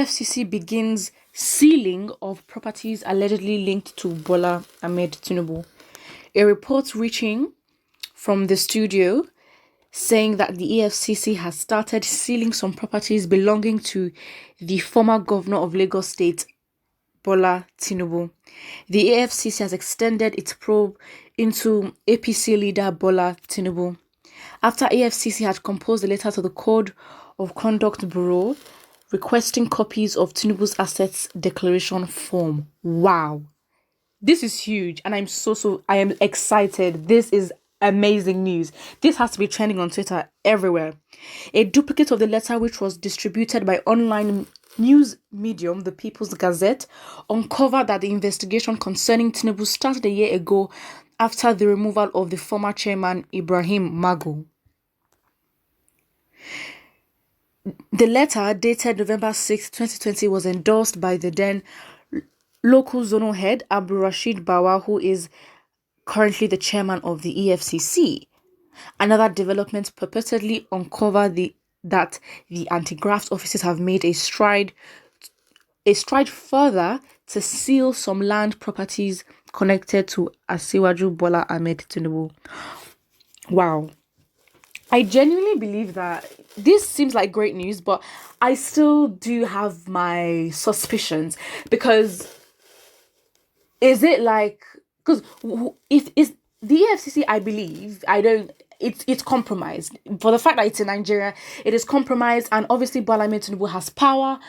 EFCC begins sealing of properties allegedly linked to Bola Ahmed Tinubu. A report reaching from the studio saying that the EFCC has started sealing some properties belonging to the former governor of Lagos State, Bola Tinubu. The EFCC has extended its probe into APC leader Bola Tinubu after EFCC had composed a letter to the Code of Conduct Bureau requesting copies of Tinubu's assets declaration form. Wow. This is huge, and I am excited. This is amazing news. This has to be trending on Twitter everywhere. A duplicate of the letter, which was distributed by online news medium The People's Gazette, uncovered that the investigation concerning Tinubu started a year ago after the removal of the former chairman Ibrahim Mago. The letter, dated November 6, 2020, was endorsed by the then local zonal head Abdul Rashid Bawa, who is currently the chairman of the EFCC. Another development purportedly uncovered that the anti-graft officers have made a stride further to seal some land properties connected to Asiwaju Bola Ahmed Tinubu. Wow. I genuinely believe that this seems like great news, but I still do have my suspicions, because is it like, because if it's the EFCC, I believe, it's compromised. For the fact that it's in Nigeria, it is compromised, and obviously Bola Ahmed Tinubu has power,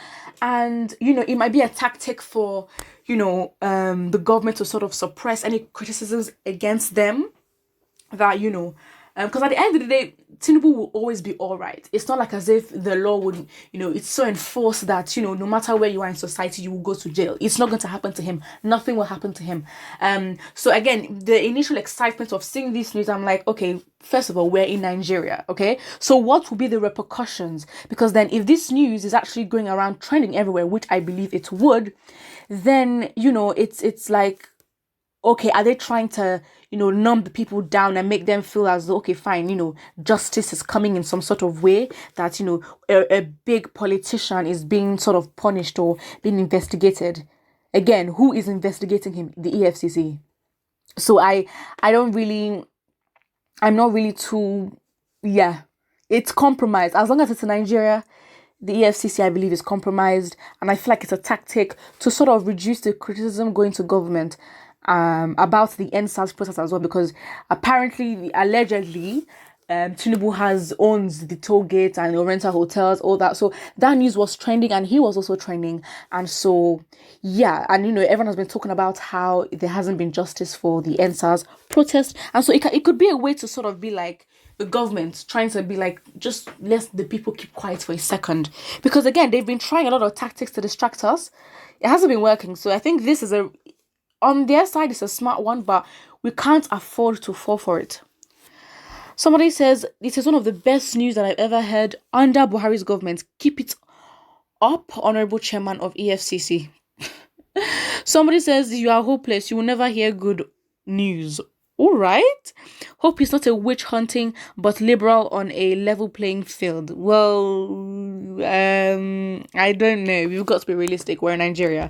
and it might be a tactic for the government to sort of suppress any criticisms against them, that because at the end of the day, Tinubu will always be all right. It's not like as if the law would, it's so enforced that, no matter where you are in society, you will go to jail. It's not going to happen to him. Nothing will happen to him. So again, the initial excitement of seeing this news, I'm like, okay, first of all, we're in Nigeria, okay? So what will be the repercussions? Because then if this news is actually going around trending everywhere, which I believe it would, then, it's like, okay, are they trying to, numb the people down and make them feel as though, okay, fine, justice is coming in some sort of way, that, a big politician is being sort of punished or being investigated. Again, who is investigating him? The EFCC. So I'm not really too, it's compromised. As long as it's in Nigeria, the EFCC, I believe, is compromised, and I feel like it's a tactic to sort of reduce the criticism going to government about the NSAS process as well, because allegedly, Tinubu owns the toll gates and the rental hotels, all that. So that news was trending, and he was also trending. And so, and everyone has been talking about how there hasn't been justice for the NSAS protest. And so it could be a way to sort of be like the government trying to be like, just let the people keep quiet for a second. Because again, they've been trying a lot of tactics to distract us. It hasn't been working. So I think this is on their side, it's a smart one, but we can't afford to fall for it. Somebody says, this is one of the best news that I've ever heard under Buhari's government. Keep it up, Honorable Chairman of EFCC. Somebody says, you are hopeless. You will never hear good news. All right. Hope it's not a witch hunting, but liberal on a level playing field. Well, I don't know. We've got to be realistic. We're in Nigeria.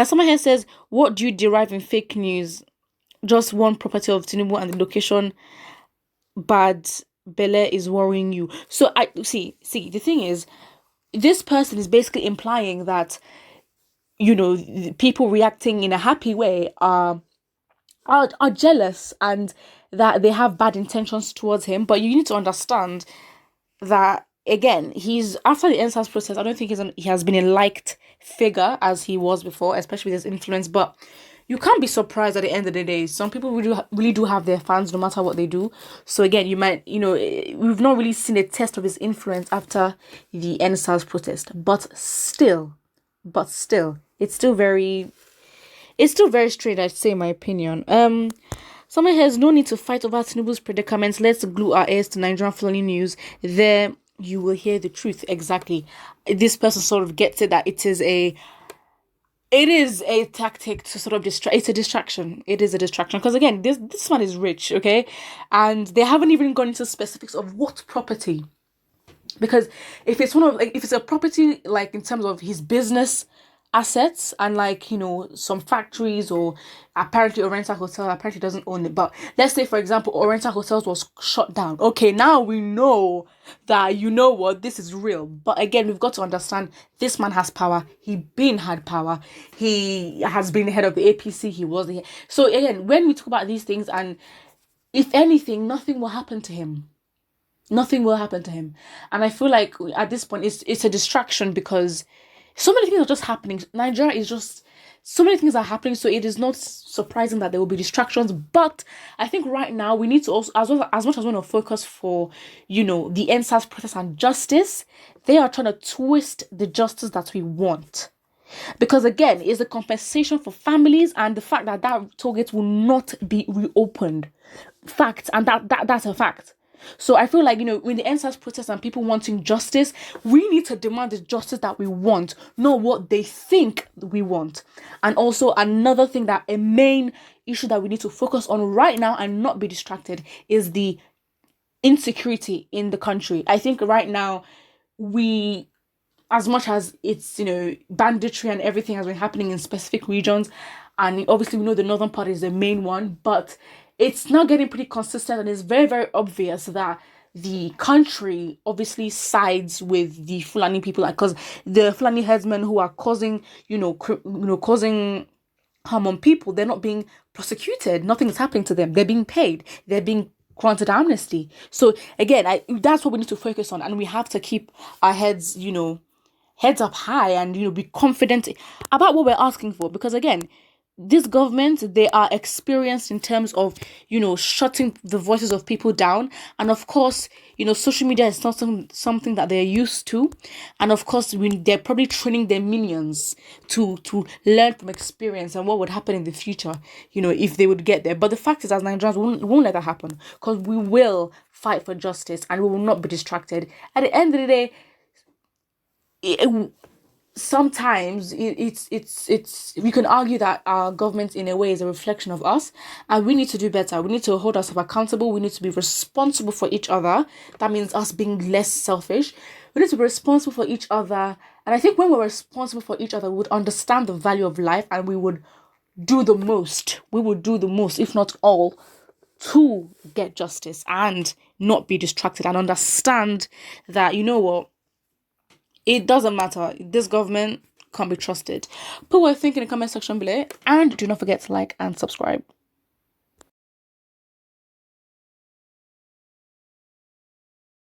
Someone here says, what do you derive in fake news? Just one property of Tinubu and the location bad Bele is worrying you. So I see, the thing is, this person is basically implying that, people reacting in a happy way are jealous, and that they have bad intentions towards him. But you need to understand that, again, he's after the NSAS process, I don't think he has been a liked figure as he was before, especially with his influence. But you can't be surprised at the end of the day. Some people really do have their fans no matter what they do. So again, you might, we've not really seen a test of his influence after the NSAS protest. But still, it's still very strange, I'd say, in my opinion. Someone has no need to fight over Tinubu's predicaments. Let's glue our ears to Nigerian Fulani news. There you will hear the truth. Exactly. This person sort of gets it, that it is a tactic to sort of distract. It's a distraction. It is a distraction. Because again, this man is rich, okay? And they haven't even gone into specifics of what property. Because if it's one of like if it's a property like in terms of his business assets and like some factories or apparently Oriental Hotel apparently doesn't own it, but let's say for example Oriental Hotels was shut down. Okay, now we know that what this is real. But again, we've got to understand this man has power. Had power. He has been the head of the APC. He was the so again when we talk about these things, and if anything, nothing will happen to him. Nothing will happen to him. And I feel like at this point it's a distraction because so many things are just happening. Nigeria is just so many things are happening, so it is not surprising that there will be distractions. But I think right now we need to also, as much as we want to focus for the NSAS process and justice, they are trying to twist the justice that we want. Because again, it's a compensation for families and the fact that toll gate will not be reopened. Fact, and that's a fact. So I feel like, when the NSAS protest and people wanting justice, we need to demand the justice that we want, not what they think we want. And also another thing, that a main issue that we need to focus on right now and not be distracted is the insecurity in the country. I think right now we, as much as it's banditry and everything has been happening in specific regions, and obviously we know the northern part is the main one, but it's now getting pretty consistent, and it's very, very obvious that the country obviously sides with the Fulani people, because the Fulani headsmen who are causing causing harm on people, they're not being prosecuted. Nothing is happening to them. They're being paid. They're being granted amnesty. So again, that's what we need to focus on, and we have to keep our heads up high and be confident about what we're asking for, because again, this government, they are experienced in terms of shutting the voices of people down. And of course, social media is not something that they're used to, and of course they're probably training their minions to learn from experience and what would happen in the future if they would get there. But the fact is, as Nigerians, we won't let that happen, because we will fight for justice and we will not be distracted. At the end of the day, sometimes it's we can argue that our government in a way is a reflection of us, and we need to do better. We need to hold ourselves accountable. We need to be responsible for each other. That means us being less selfish. We need to be responsible for each other, and I think when we're responsible for each other, we would understand the value of life, and we would do the most. We would do the most, if not all, to get justice and not be distracted, and understand that it doesn't matter. This government can't be trusted. Put what you think in the comment section below, and do not forget to like and subscribe.